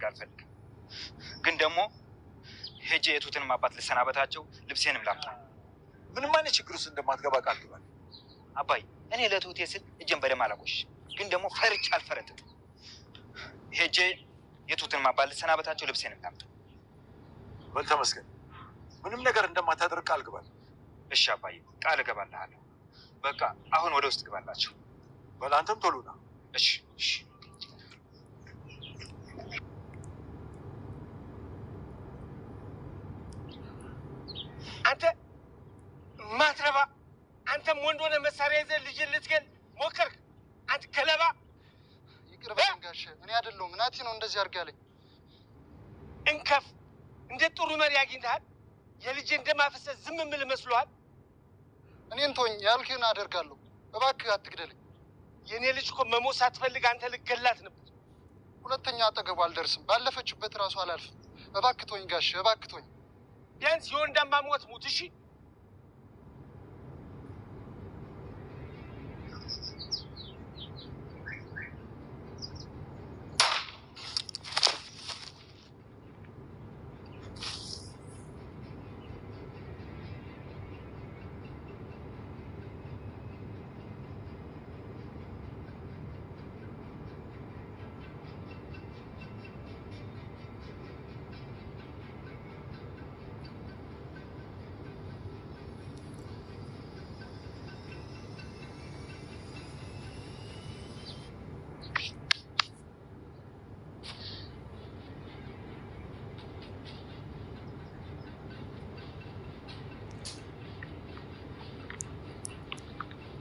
አልፈልግም። ግን ደግሞ ሄጄ የቱትንም አባት ልሰናበታቸው፣ ልብሴንም ላምጣ። ምንም አይነት ችግር ውስጥ እንደማትገባ ቃል ግባል። አባይ እኔ ለቱቴ ስል እጄን በደም አላቆሽ፣ ግን ደግሞ ፈርቼ አልፈረጥም። ሄጄ የቱትንም አባት ልሰናበታቸው፣ ልብሴንም ላምጣ። በል ተመስገን። ምንም ነገር እንደማታደርግ ቃል ግባል። እሺ አባይ ቃል እገባልሃለሁ። በቃ አሁን ወደ ውስጥ ግባላቸው። በል አንተም ቶሎ ና። እሺ እሺ። አንተ ማትረባ፣ አንተም ወንድ ሆነ መሳሪያ ይዘህ ልጅን ልትገል ሞከርክ። አንተ ከለባ። ይቅር በለኝ ጋሼ፣ እኔ አይደለሁም ናቲ ነው እንደዚህ አድርግ ያለኝ። እንከፍ፣ እንዴት ጥሩ መሪ አግኝተሃል። የልጅ እንደማፈሰስ ዝም የምል መስሎሃል? እኔን ተወኝ፣ ያልክህን አደርጋለሁ። እባክህ አትግደለኝ። የእኔ ልጅ እኮ መሞት ሳትፈልግ አንተ ልገላት ነበር። ሁለተኛ አጠገቡ አልደርስም። ባለፈችበት እራሱ አላልፍም። እባክህ ተወኝ ጋሼ፣ እባክህ ተወኝ። ቢያንስ የወንዳማ ሞት ሙት። እሺ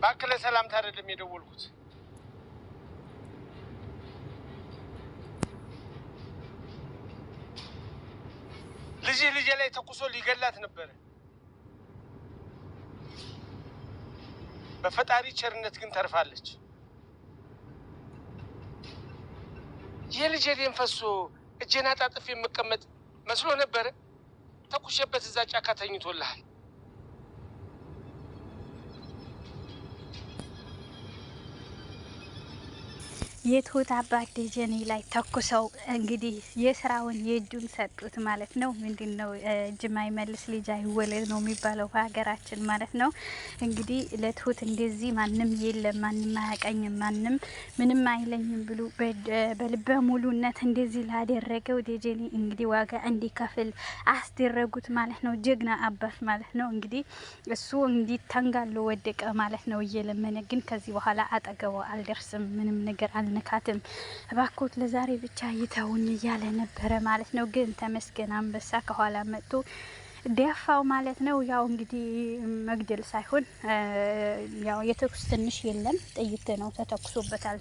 ባክለ ሰላምታ አይደለም የደወልኩት። ልጄ ላይ ተኩሶ ሊገላት ነበር። በፈጣሪ ቸርነት ግን ተርፋለች። የልጄ ደም ፈሶ እጄን አጣጥፌ የምቀመጥ መስሎ ነበረ። ተኩሼበት እዛ ጫካ ተኝቶልሃል። የትሁት አባት ደጀኔ ላይ ተኩሰው እንግዲህ የስራውን የእጁን ሰጡት ማለት ነው። ምንድነው እጅ ማይመልስ ልጅ አይወለድ ነው የሚባለው በሀገራችን ማለት ነው። እንግዲህ ለትሁት እንደዚህ ማንም የለም፣ ማንም አያቀኝም፣ ማንም ምንም አይለኝም ብሎ በልበ ሙሉነት እንደዚህ ላደረገው ደጀኔ እንግዲህ ዋጋ እንዲከፍል አስደረጉት ማለት ነው። ጀግና አባት ማለት ነው። እንግዲህ እሱ እንዲተንጋሎ ወደቀ ማለት ነው እየለመነ። ግን ከዚህ በኋላ አጠገቡ አልደርስም፣ ምንም ነገር ነካትም እባክዎት ለዛሬ ብቻ ይተውን እያለ ነበረ ማለት ነው። ግን ተመስገን አንበሳ ከኋላ መጥቶ ደፋው ማለት ነው። ያው እንግዲህ መግደል ሳይሆን ያው የተኩስ ትንሽ የለም ጥይት ነው ተተኩሶበታል።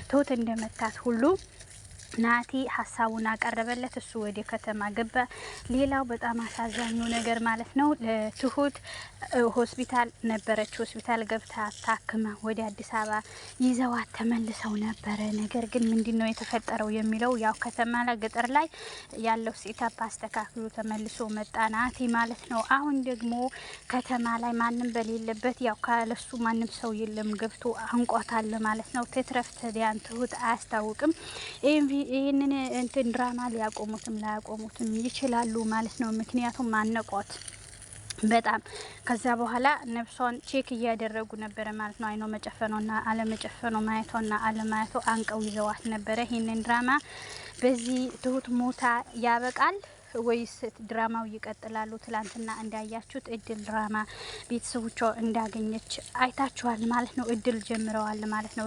ትሁት እንደመታት ሁሉ ናቲ ሀሳቡን አቀረበለት። እሱ ወደ ከተማ ገባ። ሌላው በጣም አሳዛኙ ነገር ማለት ነው ትሁት ሆስፒታል ነበረች። ሆስፒታል ገብታ ታክማ ወደ አዲስ አበባ ይዘዋት ተመልሰው ነበረ። ነገር ግን ምንድነው የተፈጠረው የሚለው ያው ከተማ ላይ ገጠር ላይ ያለው ሴታፕ አስተካክሎ ተመልሶ መጣ ናቲ ማለት ነው። አሁን ደግሞ ከተማ ላይ ማንም በሌለበት ያው ካለሱ ማንም ሰው የለም ገብቶ አንቋታል ማለት ነው። ተትረፍተ ዲያን ትሁት አያስታውቅም። ይህንን እንትን ድራማ ሊያቆሙትም ላያቆሙትም ይችላሉ ማለት ነው። ምክንያቱም ማነቋት በጣም ከዛ በኋላ ነፍሷን ቼክ እያደረጉ ነበረ ማለት ነው። አይኖ መጨፈኗና አለመጨፈኗ ማየቷና አለማየቷ አንቀው ይዘዋት ነበረ። ይህንን ድራማ በዚህ ትሁት ሞታ ያበቃል ወይስ ድራማው ይቀጥላሉ? ትላንትና እንዳያችሁት እድል ድራማ ቤተሰቦቿ እንዳገኘች አይታችኋል ማለት ነው። እድል ጀምረዋል ማለት ነው።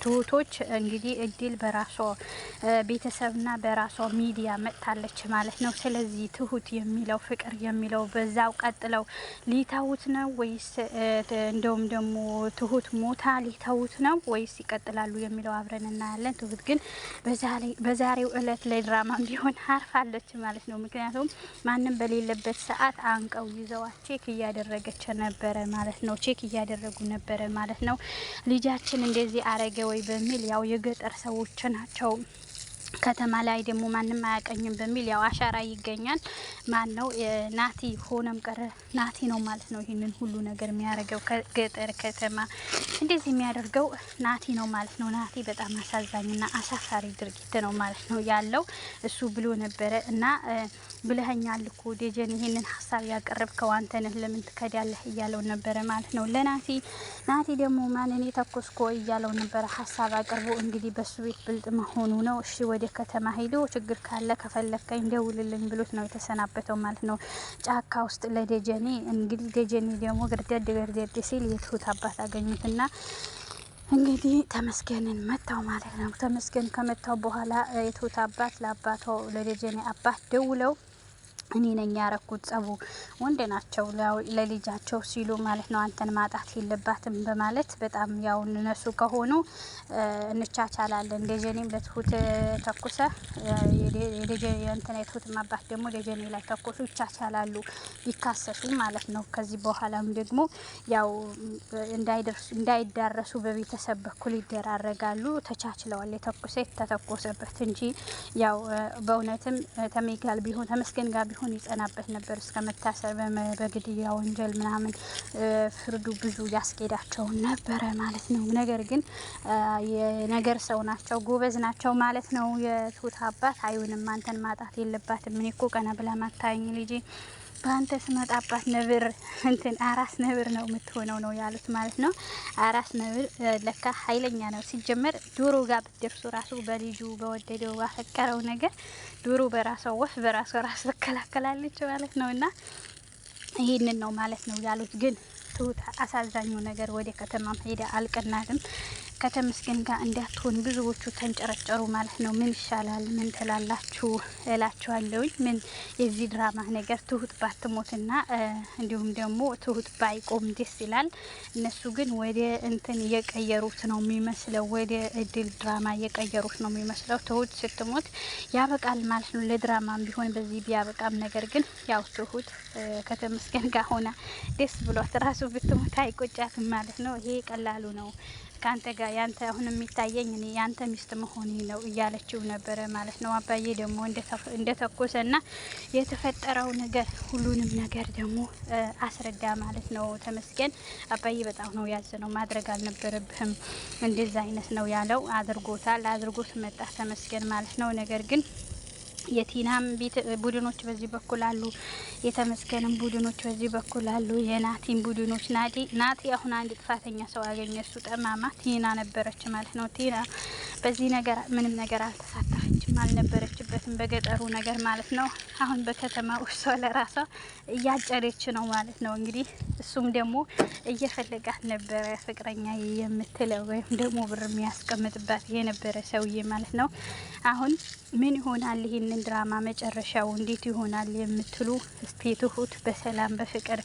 ትሁቶች እንግዲህ እድል በራሷ ቤተሰብና በራሷ ሚዲያ መጥታለች ማለት ነው። ስለዚህ ትሁት የሚለው ፍቅር የሚለው በዛው ቀጥለው ሊታውት ነው ወይስ እንደውም ደግሞ ትሁት ሞታ ሊታውት ነው ወይስ ይቀጥላሉ የሚለው አብረን እናያለን። ትሁት ግን በዛሬው እለት ላይ ድራማም ቢሆን አርፋለች ማለት ነው። ምክንያቱም ማንም በሌለበት ሰዓት አንቀው ይዘዋት ቼክ እያደረገች ነበረ ማለት ነው። ቼክ እያደረጉ ነበረ ማለት ነው። ልጃችን እንደዚህ አረገ ወይ በሚል ያው የገጠር ሰዎች ናቸው ከተማ ላይ ደግሞ ማንም አያቀኝም በሚል ያው አሻራ ይገኛል። ማን ነው ናቲ ሆነም ቀረ ናቲ ነው ማለት ነው። ይህንን ሁሉ ነገር የሚያደርገው ከገጠር ከተማ እንደዚህ የሚያደርገው ናቲ ነው ማለት ነው። ናቲ በጣም አሳዛኝና አሳፋሪ ድርጊት ነው ማለት ነው ያለው። እሱ ብሎ ነበረ እና ብለኸኛል እኮ ደጀን ይህንን ሀሳብ ያቀረብከው አንተ ነህ ለምን ትከዳለህ እያለው ነበረ ማለት ነው ለናቲ። ናቲ ደግሞ ማንን የተኮስኮ እያለው ነበረ ሀሳብ አቅርቦ እንግዲህ በሱ ቤት ብልጥ መሆኑ ነው። እሺ ወደ ከተማ ሄዶ ችግር ካለ ከፈለከኝ ደውልልኝ ብሎት ነው የተሰናበተው ማለት ነው ጫካ ውስጥ ለደጀኔ። እንግዲህ ደጀኔ ደግሞ ግርደድ ሲል የትሁት አባት አገኙትና እንግዲህ ተመስገንን መታው ማለት ነው። ተመስገን ከመታው በኋላ የትሁት አባት ለአባቷ ለደጀኔ አባት ደውለው እኔ ነኝ ያረኩት ጸቡ ወንድ ናቸው ለልጃቸው ሲሉ ማለት ነው አንተን ማጣት የለባትም በማለት በጣም ያው እነሱ ከሆኑ እንቻቻላለን ደጀኔም ለትሁት ተኩሰ የደጀኔ እንትን የትሁት አባት ደግሞ ደጀኔ ላይ ተኩሱ ይቻቻላሉ ይካሰሱ ማለት ነው። ከዚህ በኋላም ደግሞ ያው እንዳይዳረሱ በቤተሰብ በኩል ይደራረጋሉ። ተቻችለዋል የተኩሰ ተተኮሰበት እንጂ ያው በእውነትም ተሜጋል ቢሆን ተመስገን ጋር ቢሆን ይጸናበት ነበር እስከ መታሰር በግድያ ወንጀል ምናምን ፍርዱ ብዙ ያስኬዳቸው ነበረ ማለት ነው። ነገር ግን የነገር ሰው ናቸው ጎበዝ ናቸው ማለት ነው። የትሁት አባት አይሆንም አንተን ማጣት የለባትም እኔ እኮ ቀና ብላ ማታየኝ ልጄ በአንተ ስመጣባት ነብር እንትን አራስ ነብር ነው የምትሆነው ነው ያሉት ማለት ነው። አራስ ነብር ለካ ኃይለኛ ነው። ሲጀመር ዶሮ ጋር ብትደርሱ ራሱ በልጁ በወደደው ባፈቀረው ነገር ዶሮ በራሷ ወፍ በራሷ ራስ ትከላከላለች ማለት ነው። እና ይህንን ነው ማለት ነው ያሉት። ግን ትሁት አሳዛኙ ነገር ወደ ከተማም ሄዳ አልቀናትም። ከተመስገን ጋር እንዳትሆን ብዙዎቹ ተንጨረጨሩ ማለት ነው። ምን ይሻላል ምን ትላላችሁ እላችኋለሁኝ። ምን የዚህ ድራማ ነገር ትሁት ባትሞትና እንዲሁም ደግሞ ትሁት ባይቆም ደስ ይላል። እነሱ ግን ወደ እንትን እየቀየሩት ነው የሚመስለው ወደ እድል ድራማ እየቀየሩት ነው የሚመስለው። ትሁት ስትሞት ያበቃል ማለት ነው። ለድራማም ቢሆን በዚህ ቢያበቃም ነገር ግን ያው ትሁት ከተመስገን ጋር ሆና ደስ ብሏት ራሱ ብትሞት አይቆጫትም ማለት ነው። ይሄ ቀላሉ ነው ካንተ ጋር ያንተ አሁን የሚታየኝ እኔ ያንተ ሚስት መሆኔ ነው እያለችው ነበረ ማለት ነው። አባዬ ደግሞ እንደተኮሰና የተፈጠረው ነገር ሁሉንም ነገር ደግሞ አስረዳ ማለት ነው። ተመስገን አባዬ በጣም ነው ያዘነው። ማድረግ አልነበረብህም እንደዛ አይነት ነው ያለው። አድርጎት መጣ ተመስገን ማለት ነው። ነገር ግን የቲናም ቡድኖች በዚህ በኩል አሉ፣ የተመስገንም ቡድኖች በዚህ በኩል አሉ፣ የናቲም ቡድኖች ናቲ አሁን አንድ ጥፋተኛ ሰው አገኘ። እሱ ጠማማ ቲና ነበረች ማለት ነው። ቲና በዚህ ነገር ምንም ነገር አልተሳተፈችም አልነበረችበትም በገጠሩ ነገር ማለት ነው። አሁን በከተማ እሷ ለራሷ እያጨደች ነው ማለት ነው። እንግዲህ እሱም ደግሞ እየፈለጋት ነበረ ፍቅረኛ የምትለው ወይም ደግሞ ብር የሚያስቀምጥባት የነበረ ሰውዬ ማለት ነው። አሁን ምን ይሆናል ይሄንን ድራማ መጨረሻው እንዴት ይሆናል የምትሉ እስቲ ትሁት በሰላም በፍቅር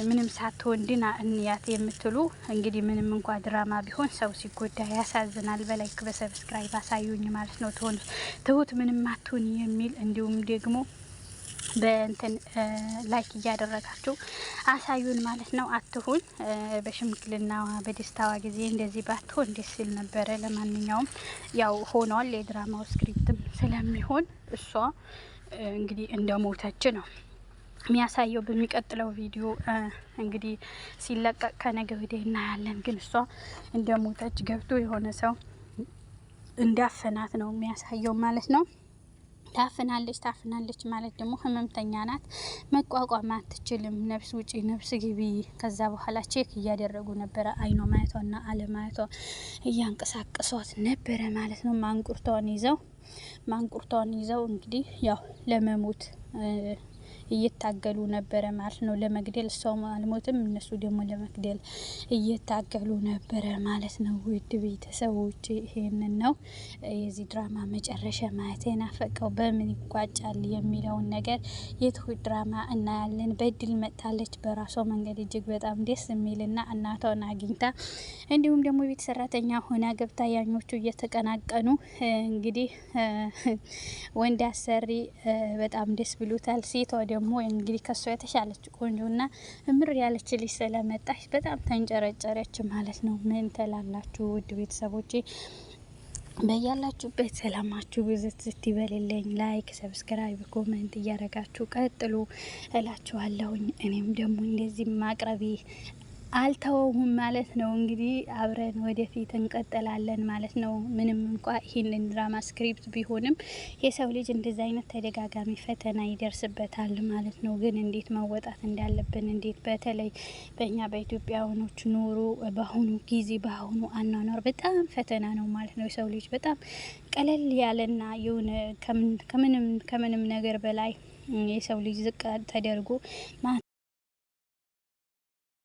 ምንም ሳትሆን ድና እንያት የምትሉ እንግዲህ ምንም እንኳ ድራማ ቢሆን ሰው ሲጎዳ ያሳዝናል። በላይክ በሰብስክራይብ አሳዩኝ ማለት ነው። ትሁት ምንም አትሆን የሚል እንዲሁም ደግሞ በእንትን ላይክ እያደረጋችሁ አሳዩን ማለት ነው። አትሁን በሽምግልና በደስታዋ ጊዜ እንደዚህ ባትሆን ደስ ይል ነበረ። ለማንኛውም ያው ሆኗል። የድራማው ስክሪፕትም ስለሚሆን እሷ እንግዲህ እንደሞተች ነው የሚያሳየው። በሚቀጥለው ቪዲዮ እንግዲህ ሲለቀቅ ከነገ ወዲያ እናያለን። ግን እሷ እንደሞተች ገብቶ የሆነ ሰው እንዳፈናት ነው የሚያሳየው ማለት ነው። ታፍናለች ማለት ደግሞ ህመምተኛ ናት። መቋቋም አትችልም። ነፍስ ውጪ ነፍስ ግቢ። ከዛ በኋላ ቼክ እያደረጉ ነበረ። አይኗ ማየቷና አለማየቷ እያንቀሳቀሷት ነበረ ማለት ነው። ማንቁርቷን ይዘው እንግዲህ ያው ለመሞት እየታገሉ ነበረ ማለት ነው። ለመግደል እሷው አልሞትም እነሱ ደግሞ ለመግደል እየታገሉ ነበረ ማለት ነው። ውድ ቤተሰቦች ይሄንን ነው የዚህ ድራማ መጨረሻ ማየት የናፈቀው። በምን ይቋጫል የሚለውን ነገር የትሁት ድራማ እናያለን። በእድል መጥታለች በራሷ መንገድ እጅግ በጣም ደስ የሚልና እናቷን አግኝታ እንዲሁም ደግሞ ቤት ሰራተኛ ሆና ገብታ ያኞቹ እየተቀናቀኑ እንግዲህ ወንድ አሰሪ በጣም ደስ ብሎታል። ሴቷ ደግሞ እንግዲህ ከሷ የተሻለች ቆንጆና እምር ያለች ልጅ ስለመጣች በጣም ተንጨረጨረች ማለት ነው። ምን ተላላችሁ ውድ ቤተሰቦቼ? በያላችሁበት ሰላማችሁ ብዝት ይበልልኝ። ላይክ፣ ሰብስክራይብ፣ ኮሜንት እያረጋችሁ ቀጥሉ እላችኋለሁኝ። እኔም ደግሞ እንደዚህ ማቅረቤ አልተወውም ማለት ነው። እንግዲህ አብረን ወደፊት እንቀጥላለን ማለት ነው። ምንም እንኳ ይህንን ድራማ ስክሪፕት ቢሆንም የሰው ልጅ እንደዚህ አይነት ተደጋጋሚ ፈተና ይደርስበታል ማለት ነው። ግን እንዴት መወጣት እንዳለብን እንዴት በተለይ በእኛ በኢትዮጵያውያኖች ኑሮ በአሁኑ ጊዜ በአሁኑ አኗኗር በጣም ፈተና ነው ማለት ነው። የሰው ልጅ በጣም ቀለል ያለና የሆነ ከምንም ነገር በላይ የሰው ልጅ ዝቅ ተደርጎ